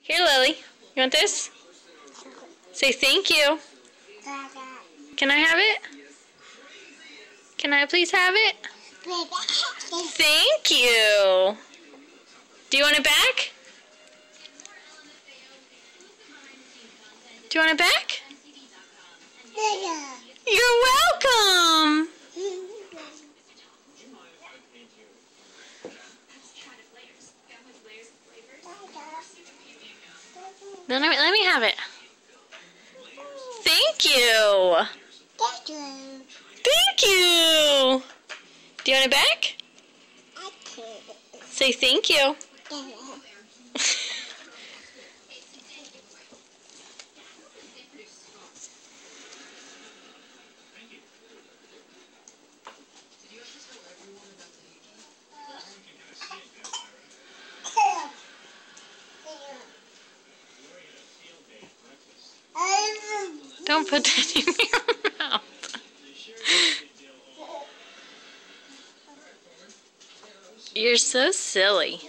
Here, Lily. You want this? Say thank you. Can I have it? Can I please have it? Thank you. Do you want it back? Do you want it back? You're welcome. Then let me have it. Thank you. Thank you. Do you want it back? Say thank you. Don't put that in your mouth. You're so silly.